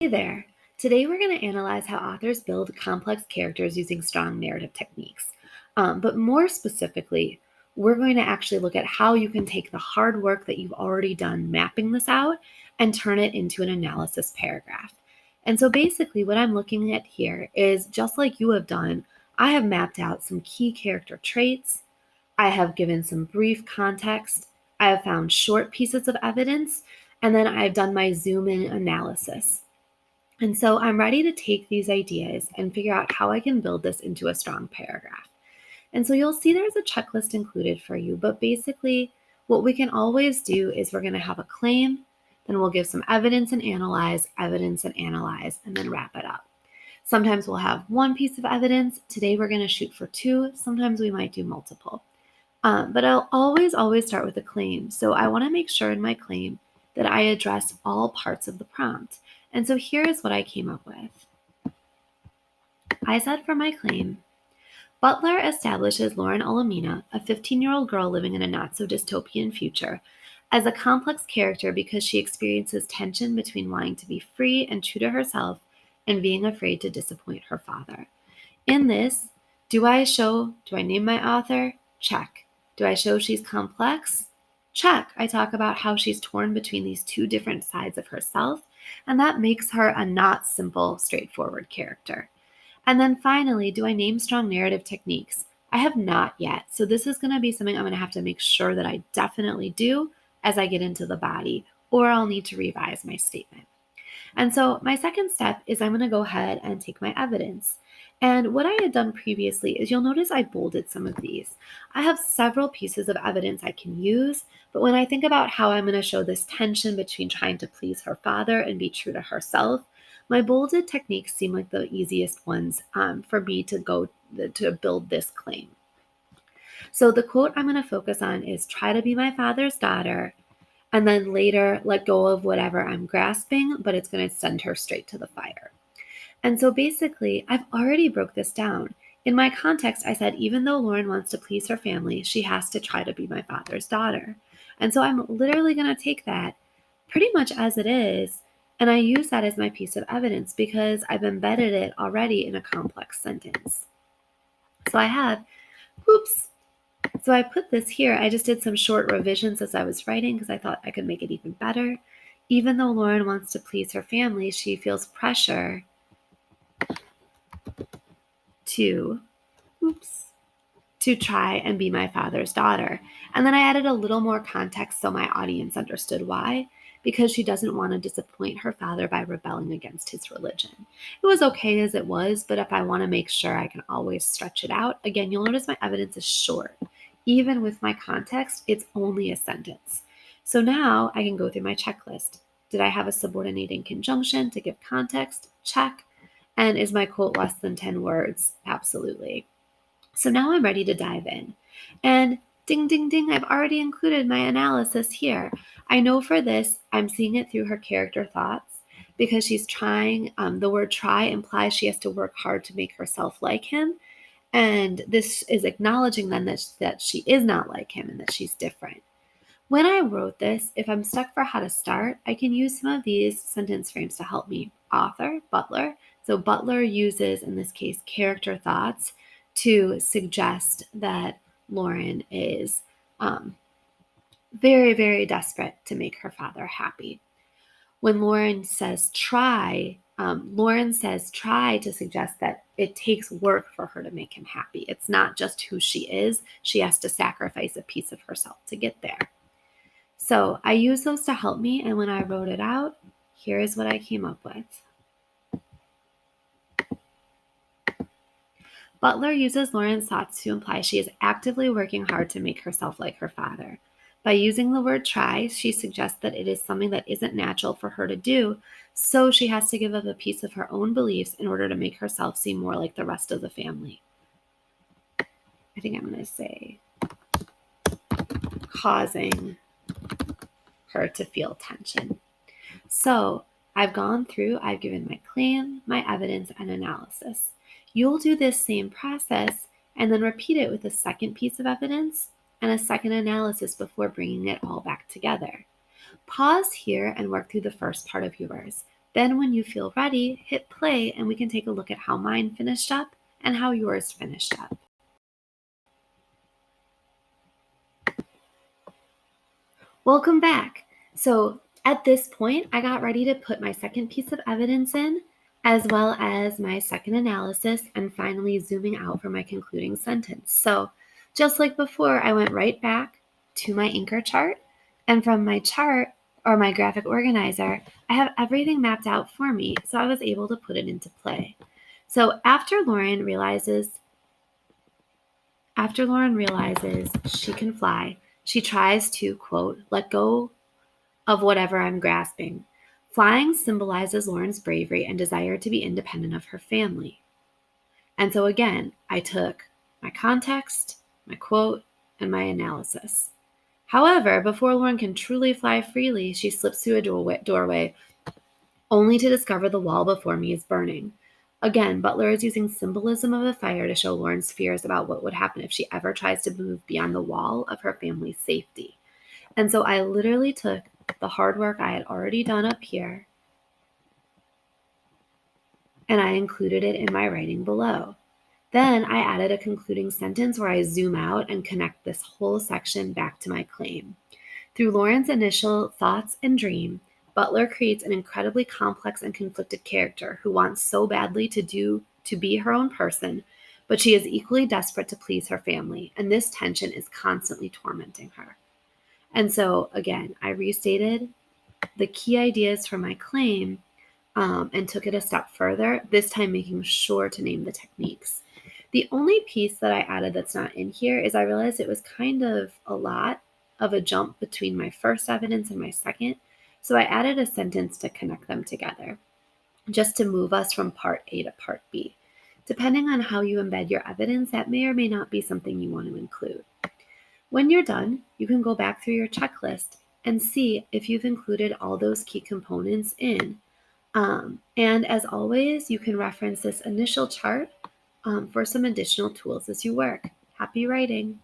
Hey there. Today we're going to analyze how authors build complex characters using strong narrative techniques. But more specifically, we're going to actually look at how you can take the hard work that you've already done mapping this out and turn it into an analysis paragraph. And so basically, what I'm looking at here is just like you have done, I have mapped out some key character traits. I have given some brief context. I have found short pieces of evidence, and then I've done my zoom in analysis. And so I'm ready to take these ideas and figure out how I can build this into a strong paragraph. And so you'll see there's a checklist included for you, but basically, what we can always do is we're going to have a claim, then we'll give some evidence and analyze, and then wrap it up. Sometimes we'll have one piece of evidence. Today we're going to shoot for two. Sometimes we might do multiple. But I'll always start with a claim. So I want to make sure in my claim that I address all parts of the prompt. And so here is what I came up with. I said for my claim, Butler establishes Lauren Olamina, a 15-year-old girl living in a not-so-dystopian future, as a complex character because she experiences tension between wanting to be free and true to herself and being afraid to disappoint her father. In this, do I name my author? Check. Do I show she's complex? Check. I talk about how she's torn between these two different sides of herself, and that makes her a not simple, straightforward character. And then finally, do I name strong narrative techniques? I have not yet. So this is going to be something I'm going to have to make sure that I definitely do as I get into the body, or I'll need to revise my statement. And so my second step is I'm going to go ahead and take my evidence. And what I had done previously is you'll notice I bolded some of these. I have several pieces of evidence I can use, but when I think about how I'm going to show this tension between trying to please her father and be true to herself, my bolded techniques seem like the easiest ones for me to build this claim. So the quote I'm going to focus on is try to be my father's daughter, and then later let go of whatever I'm grasping, but it's going to send her straight to the fire. And so basically, I've already broke this down. In my context, I said, even though Lauren wants to please her family, she has to try to be my father's daughter. And so I'm literally going to take that pretty much as it is, and I use that as my piece of evidence because I've embedded it already in a complex sentence. So so I put this here. I just did some short revisions as I was writing because I thought I could make it even better. Even though Lauren wants to please her family, she feels pressure to try and be my father's daughter. And then I added a little more context so my audience understood why, because she doesn't want to disappoint her father by rebelling against his religion. It was okay as it was, but if I want to make sure I can always stretch it out, again, you'll notice my evidence is short. Even with my context, it's only a sentence. So now I can go through my checklist. Did I have a subordinating conjunction to give context? Check. And is my quote less than 10 words? Absolutely. So now I'm ready to dive in. And ding, ding, ding, I've already included my analysis here. I know for this, I'm seeing it through her character thoughts because she's trying. The word try implies she has to work hard to make herself like him. And this is acknowledging then that she is not like him and that she's different. When I wrote this, if I'm stuck for how to start, I can use some of these sentence frames to help me. Author, Butler. So Butler uses, in this case, character thoughts to suggest that Lauren is very, very desperate to make her father happy. When Lauren says try to suggest that it takes work for her to make him happy. It's not just who she is. She has to sacrifice a piece of herself to get there. So I use those to help me, and when I wrote it out, here is what I came up with. Butler uses Lauren's thoughts to imply she is actively working hard to make herself like her father. By using the word try, she suggests that it is something that isn't natural for her to do, so she has to give up a piece of her own beliefs in order to make herself seem more like the rest of the family. I think I'm going to say causing her to feel tension. So I've gone through, I've given my claim, my evidence, and analysis. You'll do this same process and then repeat it with a second piece of evidence and a second analysis before bringing it all back together. Pause here and work through the first part of yours. Then when you feel ready, hit play and we can take a look at how mine finished up and how yours finished up. Welcome back. So at this point, I got ready to put my second piece of evidence in, as well as my second analysis, and finally zooming out for my concluding sentence. So just like before, I went right back to my anchor chart, and from my chart or my graphic organizer, I have everything mapped out for me, so I was able to put it into play. So after Lauren realizes she can fly, she tries to, quote, let go of whatever I'm grasping. Flying symbolizes Lauren's bravery and desire to be independent of her family. And so again, I took my context, my quote, and my analysis. However, before Lauren can truly fly freely, she slips through a doorway only to discover the wall before me is burning. Again, Butler is using symbolism of a fire to show Lauren's fears about what would happen if she ever tries to move beyond the wall of her family's safety. And so I literally took the hard work I had already done up here and I included it in my writing below. Then I added a concluding sentence where I zoom out and connect this whole section back to my claim. Through Lauren's initial thoughts and dream, Butler creates an incredibly complex and conflicted character who wants so badly to be her own person, but she is equally desperate to please her family, and this tension is constantly tormenting her. And so, again, I restated the key ideas for my claim and took it a step further, this time making sure to name the techniques. The only piece that I added that's not in here is I realized it was kind of a lot of a jump between my first evidence and my second. So I added a sentence to connect them together, just to move us from part A to part B. Depending on how you embed your evidence, that may or may not be something you want to include. When you're done, you can go back through your checklist and see if you've included all those key components in. And as always, you can reference this initial chart for some additional tools as you work. Happy writing!